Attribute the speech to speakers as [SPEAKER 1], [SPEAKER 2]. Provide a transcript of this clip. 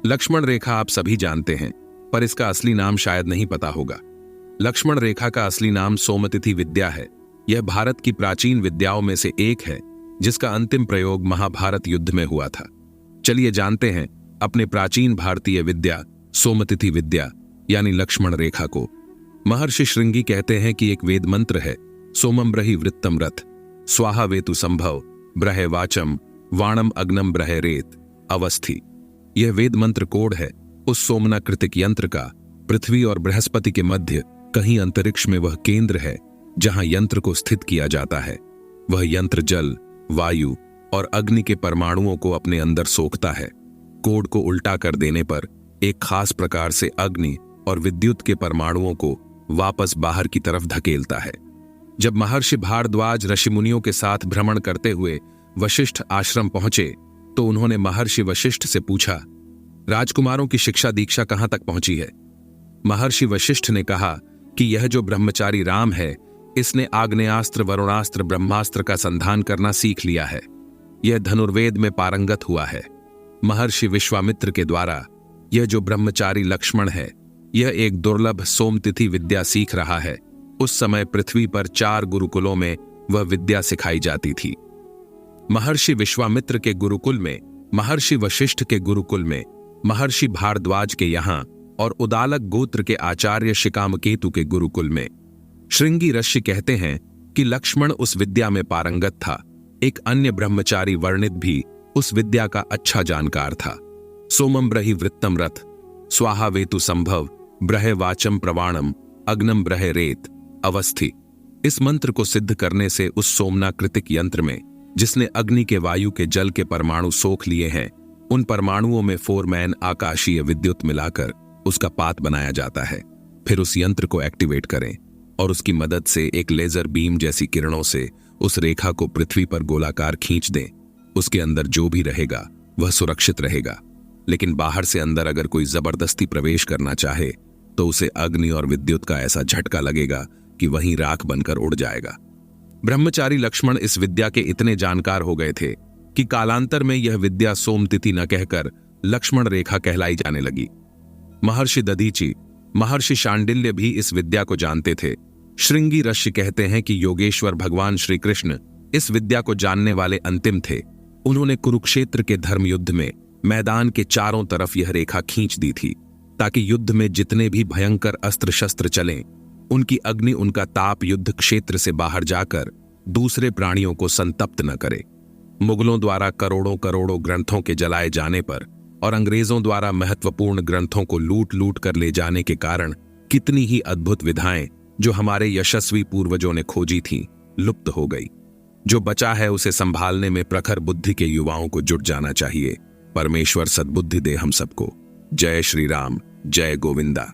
[SPEAKER 1] लक्ष्मण रेखा आप सभी जानते हैं, पर इसका असली नाम शायद नहीं पता होगा। लक्ष्मण रेखा का असली नाम सोमतिथि विद्या है। यह भारत की प्राचीन विद्याओं में से एक है, जिसका अंतिम प्रयोग महाभारत युद्ध में हुआ था। चलिए जानते हैं अपने प्राचीन भारतीय विद्या सोमतिथि विद्या यानी लक्ष्मण रेखा को। महर्षि श्रृंगी कहते हैं कि एक वेद मंत्र है, सोमम ब्रहि वृत्तम रथ स्वाहा वेतु संभव ब्रहे वाचम वाणम अग्नम ब्रहे रेत अवस्थि। यह वेद मंत्र कोड है उस सोमना कृतिक यंत्र का। पृथ्वी और बृहस्पति के मध्य कहीं अंतरिक्ष में वह केंद्र है जहां यंत्र को स्थित किया जाता है। वह यंत्र जल, वायु और अग्नि के परमाणुओं को अपने अंदर सोखता है। कोड को उल्टा कर देने पर एक खास प्रकार से अग्नि और विद्युत के परमाणुओं को वापस बाहर की तरफ धकेलता है। जब महर्षि भारद्वाज ऋषिमुनियों के साथ भ्रमण करते हुए वशिष्ठ आश्रम पहुंचे तो उन्होंने महर्षि वशिष्ठ से पूछा, राजकुमारों की शिक्षा दीक्षा कहां तक पहुंची है? महर्षि वशिष्ठ ने कहा कि यह जो ब्रह्मचारी राम है, इसने आग्नेयास्त्र, वरुणास्त्र, ब्रह्मास्त्र का संधान करना सीख लिया है। यह धनुर्वेद में पारंगत हुआ है। महर्षि विश्वामित्र के द्वारा यह जो ब्रह्मचारी लक्ष्मण है, यह एक दुर्लभ सोमतिथि विद्या सीख रहा है। उस समय पृथ्वी पर 4 गुरुकुलों में वह विद्या सिखाई जाती थी। महर्षि विश्वामित्र के गुरुकुल में, महर्षि वशिष्ठ के गुरुकुल में, महर्षि भारद्वाज के यहां और उदालक गोत्र के आचार्य शिकामकेतु के गुरुकुल में। श्रृंगी ऋषि कहते हैं कि लक्ष्मण उस विद्या में पारंगत था। एक अन्य ब्रह्मचारी वर्णित भी उस विद्या का अच्छा जानकार था। सोमम ब्रहि वृत्तम रथ स्वाहा वेतु संभव ब्रहे वाचम प्रवाणम अग्नम ब्रहे रेत अवस्थि। इस मंत्र को सिद्ध करने से उस सोमना कृतिक यंत्र में, जिसने अग्नि के, वायु के, जल के परमाणु सोख लिए हैं, उन परमाणुओं में फोरमैन आकाशीय विद्युत मिलाकर उसका पात बनाया जाता है। फिर उस यंत्र को एक्टिवेट करें और उसकी मदद से एक लेजर बीम जैसी किरणों से उस रेखा को पृथ्वी पर गोलाकार खींच दें। उसके अंदर जो भी रहेगा वह सुरक्षित रहेगा, लेकिन बाहर से अंदर अगर कोई जबरदस्ती प्रवेश करना चाहे तो उसे अग्नि और विद्युत का ऐसा झटका लगेगा कि वहीं राख बनकर उड़ जाएगा। ब्रह्मचारी लक्ष्मण इस विद्या के इतने जानकार हो गए थे कि कालांतर में यह विद्या सोमतिथि न कहकर लक्ष्मण रेखा कहलाई जाने लगी। महर्षि दधीचि, महर्षि शांडिल्य भी इस विद्या को जानते थे। श्रृंगी ऋषि कहते हैं कि योगेश्वर भगवान श्री कृष्ण इस विद्या को जानने वाले अंतिम थे। उन्होंने कुरुक्षेत्र के धर्म युद्ध में मैदान के चारों तरफ यह रेखा खींच दी थी, ताकि युद्ध में जितने भी भयंकर अस्त्र शस्त्र चलें, उनकी अग्नि, उनका ताप युद्ध क्षेत्र से बाहर जाकर दूसरे प्राणियों को संतप्त न करे। मुगलों द्वारा करोड़ों करोड़ों ग्रंथों के जलाए जाने पर और अंग्रेजों द्वारा महत्वपूर्ण ग्रंथों को लूट लूट कर ले जाने के कारण कितनी ही अद्भुत विधाएं जो हमारे यशस्वी पूर्वजों ने खोजी थीं, लुप्त हो गई। जो बचा है उसे संभालने में प्रखर बुद्धि के युवाओं को जुट जाना चाहिए। परमेश्वर सद्बुद्धि दे हम सबको। जय श्री राम, जय गोविंदा।